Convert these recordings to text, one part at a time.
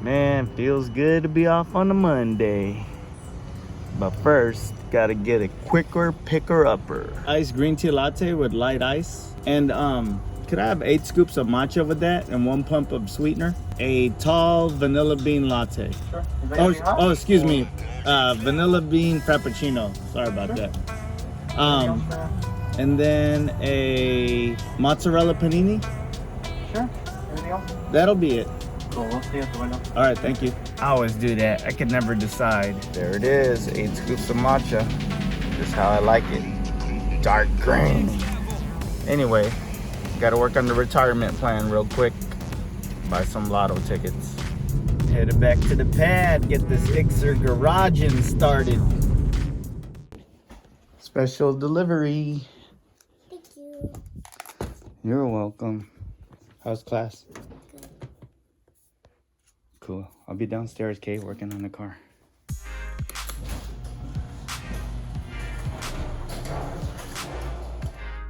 Man, feels good to be off on a Monday. But first, gotta get a quicker picker-upper. Iced green tea latte with light ice. And could I have 8 scoops of matcha with that and 1 pump of sweetener? A tall vanilla bean latte. Sure. Oh, excuse me. Vanilla bean frappuccino. Sorry about that. And then a mozzarella panini. Sure. Anything else? That'll be it. Cool. We'll see you at the window. All right, thank you. I always do that. I can never decide. There it is, 8 scoops of matcha. Just how I like it. Dark green. Anyway, gotta work on the retirement plan real quick. Buy some lotto tickets. Headed back to the pad, get this Ixer garaging started. Special delivery. Thank you. You're welcome. How's class? Good. Cool. I'll be downstairs, Kate, working on the car.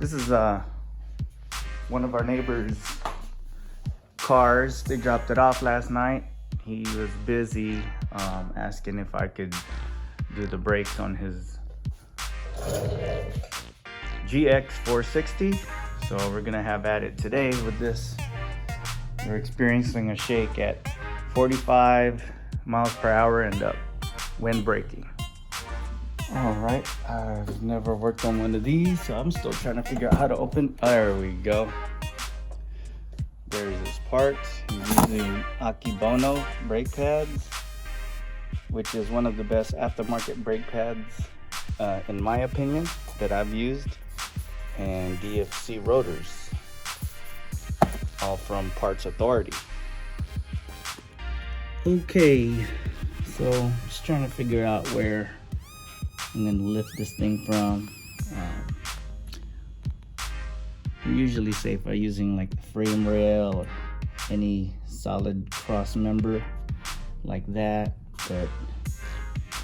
This is one of our neighbors' cars. They dropped it off last night. He was busy asking if I could do the brakes on his GX 460. So we're gonna have at it today with this. We're experiencing a shake at 45 miles per hour and up when braking. All right, I've never worked on one of these, so I'm still trying to figure out how to open. There we go. There's his parts. He's using Akibono brake pads, which is one of the best aftermarket brake pads, in my opinion, that I've used. And DFC rotors, all from Parts Authority. Okay, so just trying to figure out where I'm gonna lift this thing from. You're usually safe by using like the frame rail or any solid cross member like that, but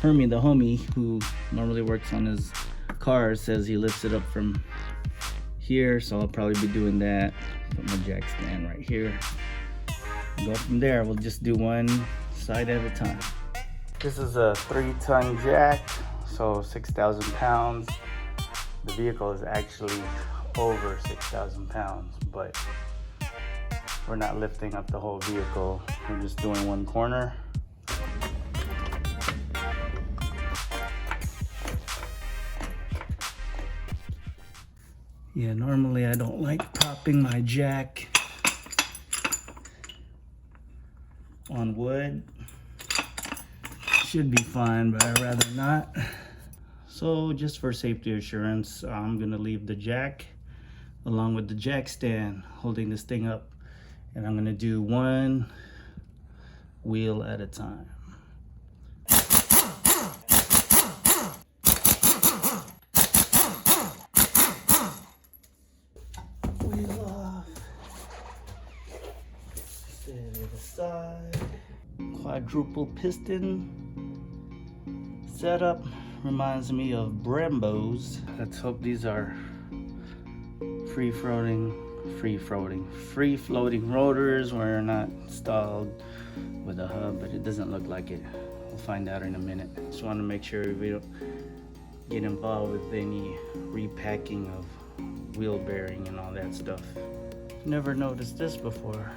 Hermie, the homie who normally works on his cars, says he lifts it up from here, so I'll probably be doing that. Put my jack stand right here. Go from there. We'll just do one side at a time. This is a 3-ton jack, so 6,000 pounds. The vehicle is actually over 6,000 pounds, but we're not lifting up the whole vehicle. We're just doing one corner. Yeah, normally I don't like propping my jack on wood. Should be fine, but I'd rather not. So just for safety assurance, I'm gonna leave the jack along with the jack stand holding this thing up, and I'm gonna do one wheel at a time. Side. Quadruple piston setup reminds me of Brembos. Let's hope these are free floating rotors. We're not installed with a hub, but it doesn't look like it. We'll find out in a minute. Just want to make sure we don't get involved with any repacking of wheel bearing and all that stuff. Never noticed this before.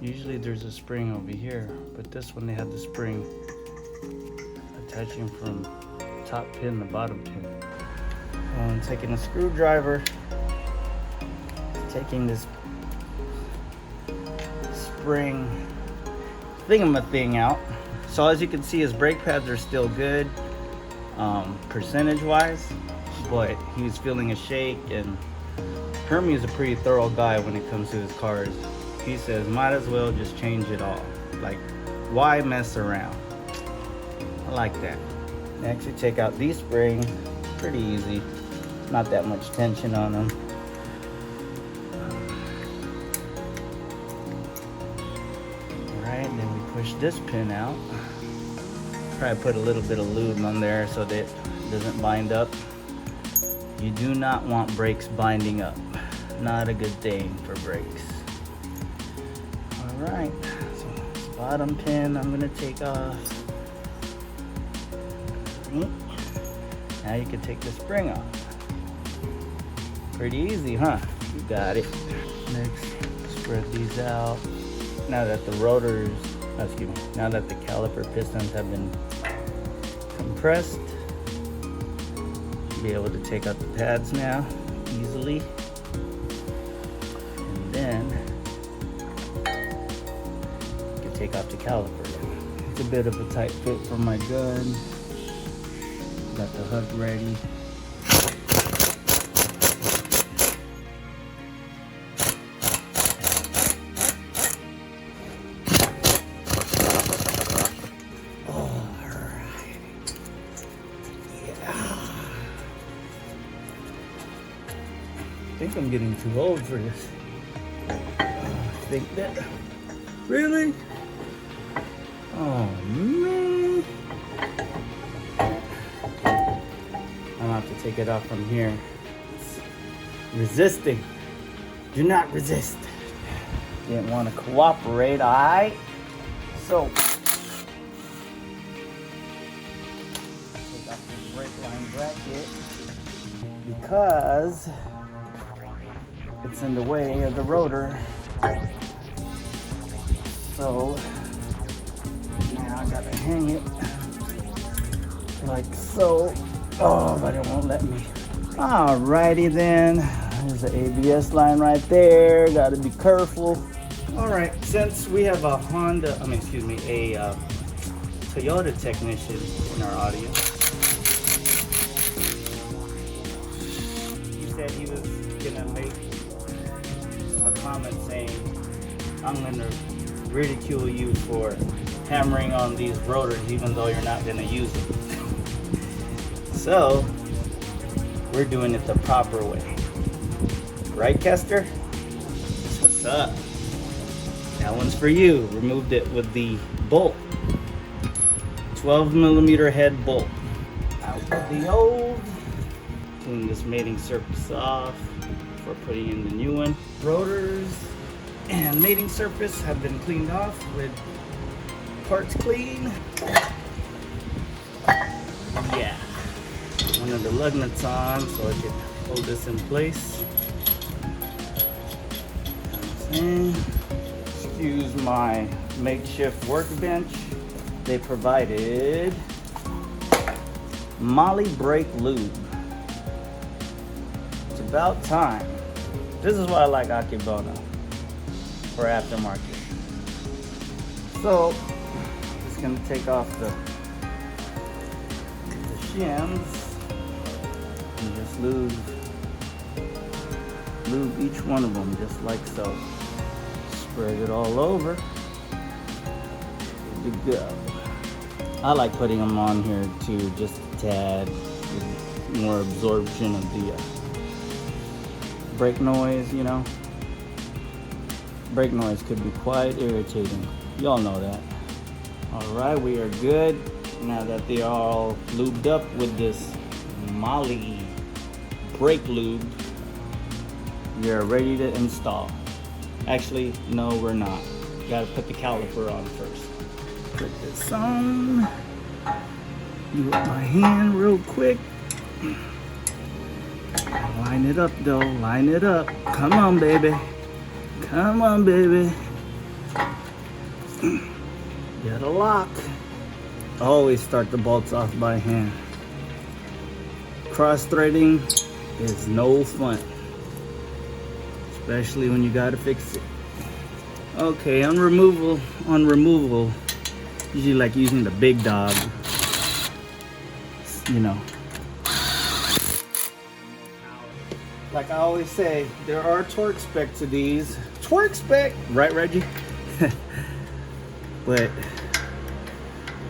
Usually there's a spring over here, but this one they had the spring attaching from top pin to bottom pin. I'm taking a screwdriver, taking this spring thing out. So as you can see, his brake pads are still good, percentage wise, but he was feeling a shake, and Hermie is a pretty thorough guy when it comes to his cars. He says, might as well just change it all. Like, why mess around? I like that. Next, you take out these springs. Pretty easy. Not that much tension on them. Alright, then we push this pin out. Probably put a little bit of lube on there so that it doesn't bind up. You do not want brakes binding up. Not a good thing for brakes. Alright, so bottom pin I'm gonna take off. Now you can take the spring off. Pretty easy, huh? You got it. Next, spread these out. Now that the rotors, now that the caliper pistons have been compressed, be able to take out the pads now easily. And then you can take off the caliper. It's a bit of a tight fit for my gun. Got the hook ready. I think I'm getting too old for this. I think that. Really? Oh man. I'm gonna have to take it off from here. It's resisting. Do not resist. Didn't want to cooperate, alright? So, take off this brake line bracket because it's in the way of the rotor. So now I gotta hang it like so. Oh, but it won't let me. Alrighty then. There's the ABS line right there. Gotta be careful. Alright, since we have a Toyota technician in our audience. He said he was gonna make a comment saying, I'm gonna ridicule you for hammering on these rotors even though you're not gonna use them. So, we're doing it the proper way. Right, Kester? That's what's up. That one's for you. Removed it with the bolt. 12mm head bolt. Out with the old. Clean this mating surface off before putting in the new one. Rotors and mating surface have been cleaned off with parts clean. Yeah. One of the lug nuts on so I can hold this in place. And excuse my makeshift workbench. They provided Molly brake lube. It's about time. This is why I like Akebono for aftermarket. So, just gonna take off the shims and just lube each one of them just like so. Spread it all over. Good to go. I like putting them on here too, just a tad, with more absorption of the brake noise, you know. Brake noise could be quite irritating. Y'all know that. Alright, we are good. Now that they are all lubed up with this Molly brake lube, we are ready to install. Actually, no, we're not. Gotta put the caliper on first. Put this on. You with my hand real quick. Line it up though, line it up. Come on, baby. Come on, baby. Get a lock. Always start the bolts off by hand. Cross threading is no fun, especially when you gotta fix it. Okay, on removal, usually like using the big dog, you know. Like I always say, there are torque spec to these. Torque spec, right, Reggie? But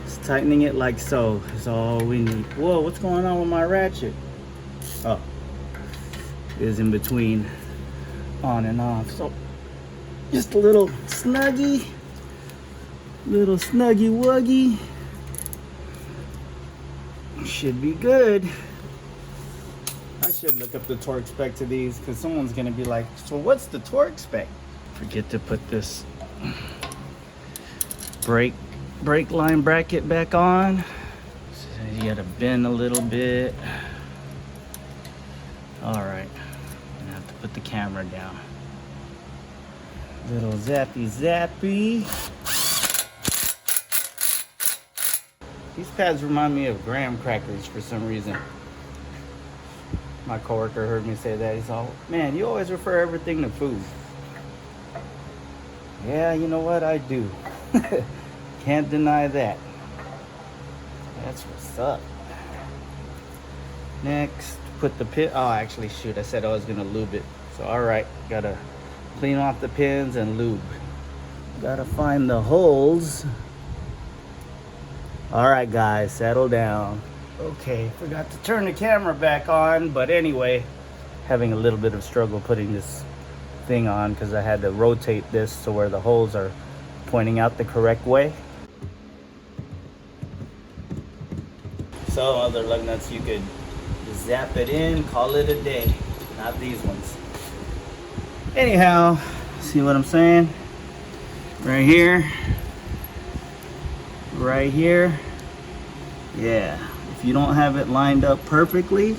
just tightening it like so is all we need. Whoa, what's going on with my ratchet? Oh, is in between on and off. So just a little snuggy wuggy. Should be good. I should look up the torque spec to these because someone's gonna be like, so what's the torque spec? Forget to put this brake line bracket back on. So you gotta bend a little bit. All right, I have to put the camera down. Little zappy. These pads remind me of graham crackers for some reason. My coworker heard me say that. He's all, man, you always refer everything to food. Yeah, you know what? I do. Can't deny that. That's what's up. Next, put the pin. Oh, actually, shoot, I said I was gonna lube it. So, all right, gotta clean off the pins and lube. Gotta find the holes. All right, guys, settle down. Okay, forgot to turn the camera back on, but anyway, having a little bit of struggle putting this thing on because I had to rotate this to where the holes are pointing out the correct way. So other lug nuts, you could zap it in, call it a day. Not these ones. Anyhow, see what I'm saying? Right here. Right here. Yeah. If you don't have it lined up perfectly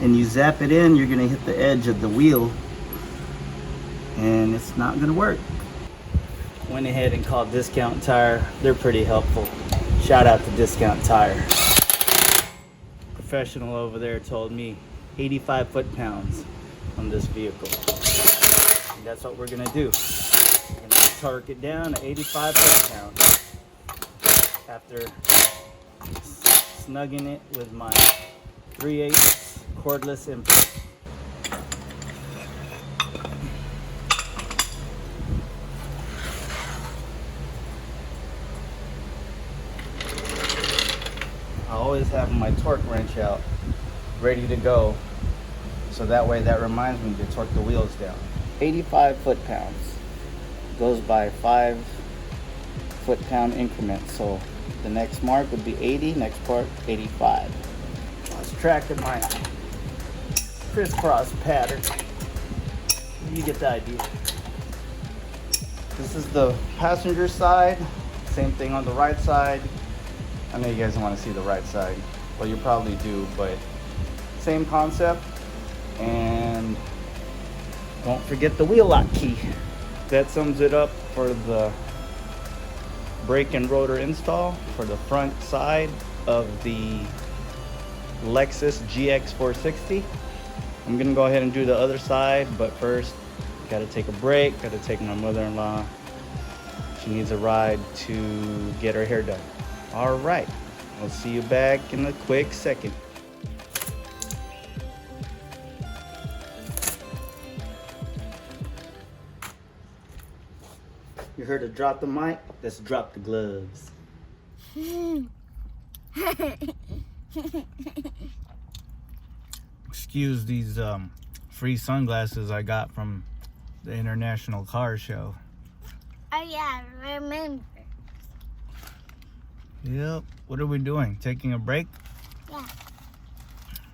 and you zap it in, you're gonna hit the edge of the wheel and it's not gonna work. Went ahead and called Discount Tire. They're pretty helpful. Shout out to Discount Tire. Professional over there told me 85 foot-pounds on this vehicle. And that's what we're gonna do. We're gonna torque it down to 85 foot-pounds. After snugging it with my 3/8 cordless input. I always have my torque wrench out, ready to go, so that way that reminds me to torque the wheels down. 85 foot-pounds goes by 5 foot-pound increments, so the next mark would be 80, next part 85. Let's track in my crisscross pattern. You get the idea. This is the passenger side, same thing on the right side. I know you guys don't want to see the right side. Well, you probably do, but same concept. And don't forget the wheel lock key. That sums it up for the brake and rotor install for the front side of the Lexus GX 460. I'm gonna go ahead and do the other side, but first gotta take a break, gotta take my mother-in-law. She needs a ride to get her hair done. All right, I'll see you back in a quick second. You heard her drop the mic? Let's drop the gloves. Excuse these free sunglasses I got from the International Car Show. Oh yeah, I remember. Yep. What are we doing? Taking a break? Yeah.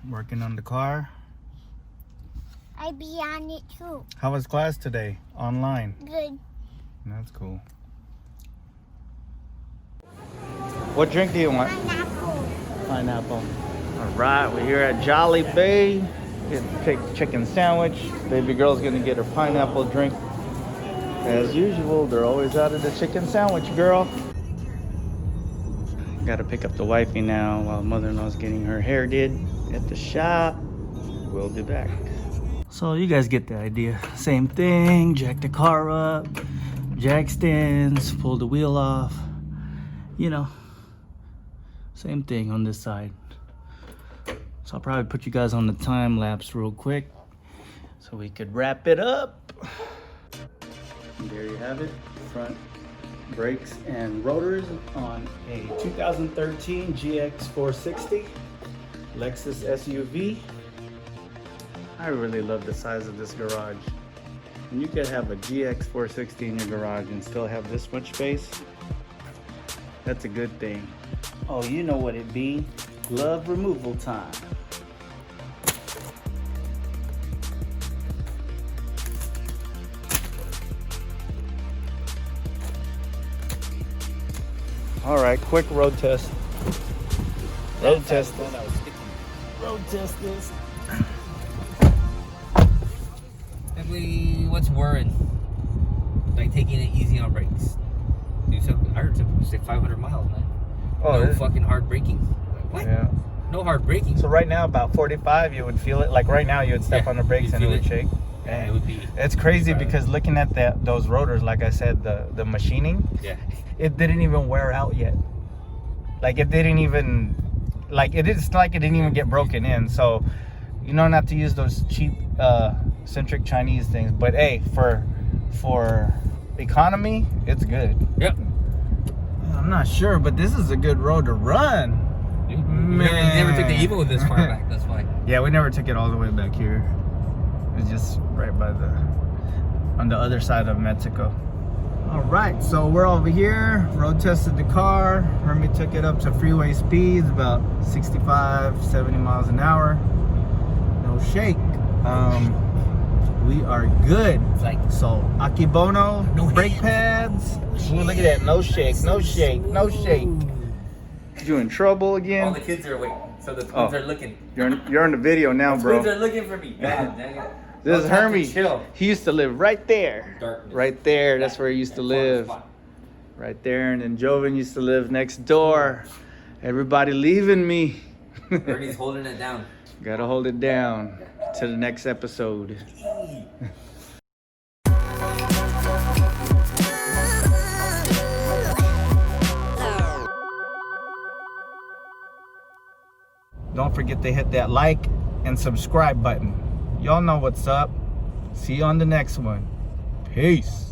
Working on the car? I be on it too. How was class today? Online? Good. That's cool. What drink do you want? Pineapple. Pineapple. All right, we're here at Jolly Bay. Getting chicken sandwich. Baby girl's gonna get her pineapple drink. As usual, they're always out of the chicken sandwich, girl. Gotta pick up the wifey now while mother-in-law's getting her hair did at the shop. We'll be back. So you guys get the idea. Same thing, jack the car up, jack stands, pull the wheel off. You know, same thing on this side. So I'll probably put you guys on the time lapse real quick so we could wrap it up. And there you have it, front brakes and rotors on a 2013 GX 460 Lexus SUV. I really love the size of this garage. And you could have a GX 460 in your garage and still have this much space. That's a good thing. Oh, you know what it be. Glove removal time. All right, quick road test. Road test this. Road test this. Simply, what's worrying? Like taking it easy on brakes. Do something. I heard something say 500 miles, man. Oh, no fucking hard braking. What? Yeah. No hard braking. So right now, about 45, you would feel it. Like right now, you would step on the brakes and it would shake. Yeah, it would be. It's crazy because looking at those rotors, like I said, the machining, Yeah. it didn't even wear out yet. Like it didn't even, like it's like it didn't even get broken in. So, you know, not to use those cheap centric Chinese things, but hey, for economy, it's good. Yep. I'm not sure, but this is a good road to run. Man. Never took the Evo this far back. That's why. Yeah, we never took it all the way back here. It was just right by on the other side of Mexico. All right, so we're over here. Road tested the car. Hermie took it up to freeway speeds, about 65, 70 miles an hour. No shake. We are good. It's like So, Akibono, No brake hands. pads. Ooh, look at that. No shake, no shake, no shake. You in trouble all again? the kids are waiting, so the twins are looking. You're in the video now, The bro. twins are looking for me. God dang it. This is Don't have to Hermie. chill. He used to live right there. Darkness. Right there. That's where he used to live. Right there. And then Joven used to live next door. Everybody leaving me. Ernie's holding it down. Gotta hold it down to the next episode. Don't forget to hit that like and subscribe button. Y'all know what's up. See you on the next one. Peace.